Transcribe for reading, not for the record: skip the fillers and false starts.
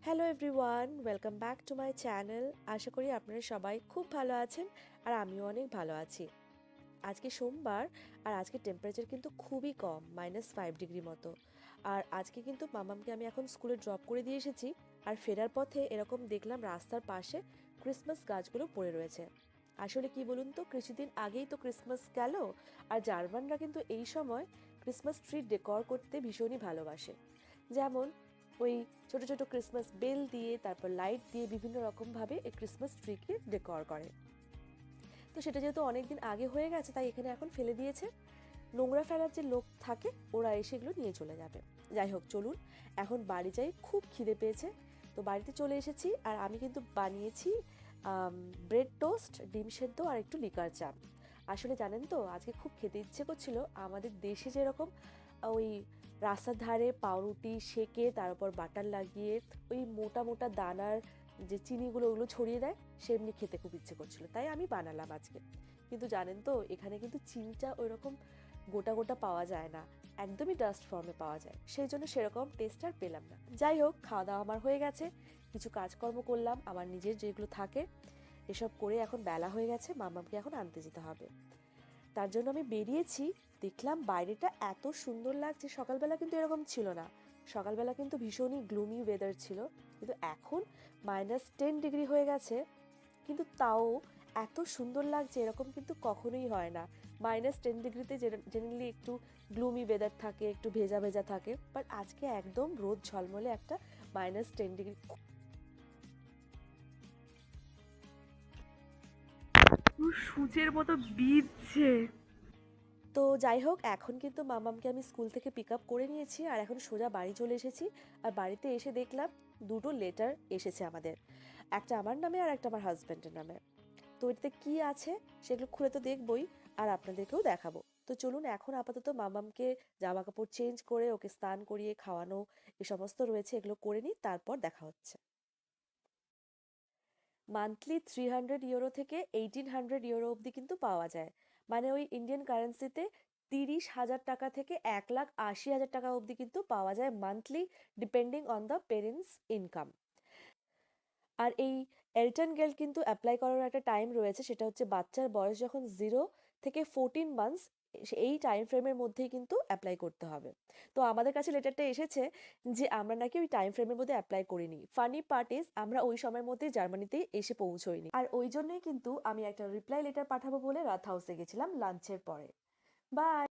Hello everyone, welcome back to my channel. আশা করি আপনারা সবাই খুব ভালো আছেন আর আমিও অনেক ভালো আছি। আজকে সোমবার আর আজকে টেম্পারেচার কিন্তু খুবই কম, -5 ডিগ্রি মতো। আর আজকে কিন্তু মামামকে আমি এখন স্কুলে ড্রপ করে দিয়ে এসেছি। আর ফেরার পথে এরকম দেখলাম রাস্তার পাশে ক্রিসমাস গাছগুলো পড়ে রয়েছে। আসলে কি বলুন তো, কিছুদিন আগেই তো ক্রিসমাস গেল। আর জার্মানরা কিন্তু এই সময় ক্রিসমাস ট্রি ডেকোর করতে ভীষণই ভালোবাসে। যেমন ওই ছোট ছোট ক্রিসমাস বেল দিয়ে, তারপর লাইট দিয়ে বিভিন্ন রকমভাবে এই ক্রিসমাস ট্রিকে ডেকোর করে। তো সেটা যেহেতু অনেকদিন আগে হয়ে গেছে, তাই এখানে এখন ফেলে দিয়েছে। নোংরা ফেলার যে লোক থাকে, ওরা এসে এগুলো নিয়ে চলে যাবে। যাই হোক, চলুন এখন বাড়ি যাই, খুব খিদে পেয়েছে। তো বাড়িতে চলে এসেছি আর আমি কিন্তু বানিয়েছি ব্রেড টোস্ট, ডিম সেদ্ধ আর একটু লিকার চা। আসলে জানেন তো, আজকে খুব খেতে ইচ্ছে করছিল। আমাদের দেশে যেরকম ওই রাস্তার ধারে পাউরুটি সেকে তার উপর বাটার লাগিয়ে ওই মোটা মোটা দানার যে চিনিগুলো ওগুলো ছড়িয়ে দেয়, সেমনি খেতে খুব ইচ্ছে করছিল, তাই আমি বানালাম আজকে। কিন্তু জানেন তো, এখানে কিন্তু চিনিটা ওই রকম গোটা গোটা পাওয়া যায় না, একদমই ডাস্ট ফর্মে পাওয়া যায়, সেই জন্য সেরকম টেস্ট আর পেলাম না। যাই হোক, খাওয়া দাওয়া আমার হয়ে গেছে, কিছু কাজকর্ম করলাম আমার নিজের যেগুলো থাকে, এসব করে এখন বেলা হয়ে গেছে, মামাকে এখন আনতে যেতে হবে। তার জন্য আমি বেরিয়েছি। দেখলাম বাইরেটা এত সুন্দর লাগছে, সকালবেলা কিন্তু এরকম ছিল না। সকালবেলা কিন্তু ভীষণই গ্লুমি ওয়েদার ছিল, কিন্তু এখন -10 ডিগ্রি হয়ে গেছে। কিন্তু তাও এত সুন্দর লাগছে, এরকম কিন্তু কখনোই হয় না। -10 ডিগ্রিতে জেনারেলি একটু গ্লুমি ওয়েদার থাকে, একটু ভেজা ভেজা থাকে, বাট আজকে একদম রোদ ঝলমলে একটা -10 ডিগ্রি। সূচের মতো বিজছে। তো যাই হোক, এখন কিন্তু মামামকে আমি স্কুল থেকে পিক আপ করে নিয়েছি আর এখন সোজা বাড়ি চলে এসেছি। আর বাড়িতে এসে দেখলাম দুটো লেটার এসেছে আমাদের, একটা আমার নামে আর একটা আমার হাজব্যান্ডের নামে। তো এটাতে কি আছে সেগুলো খুলে তো দেখবই, আর আপনাদেরকেও দেখাবো। তো চলুন, এখন আপাতত মামামকে জামা কাপড় চেঞ্জ করে ওকে স্নান করিয়ে খাওয়ানো এ সমস্ত রয়েছে, এগুলো করে নিই, তারপর দেখা হচ্ছে। মান্থলি 300 ইউরো থেকে 1800 ইউরো অবধি কিন্তু পাওয়া যায়। মানে ওই ইন্ডিয়ান কারেন্সিতে 30,000 টাকা থেকে 1,80,000 টাকা অবধি কিন্তু পাওয়া যায় monthly, depending on the parents income. আর এই এলটার্ন গেল কিন্তু অ্যাপ্লাই করার একটা টাইম রয়েছে, সেটা হচ্ছে বাচ্চার বয়স যখন 0 থেকে 14 মান্থস, এই টাইম ফ্রেমের মধ্যেই কিন্তু অ্যাপ্লাই করতে হবে। তো আমাদের কাছে লেটারটা এসেছে যে আমরা নাকি ওই টাইম ফ্রেমের মধ্যে অ্যাপ্লাই করিনি। ফানি পার্ট ইজ, আমরা ওই সময়ের মধ্যেই জার্মানিতেই এসে পৌঁছইনি, আর ওই জন্যই কিন্তু আমি একটা রিপ্লাই লেটার পাঠাবো বলে রাত হাউসে গেছিলাম লাঞ্চের পরে। বাই।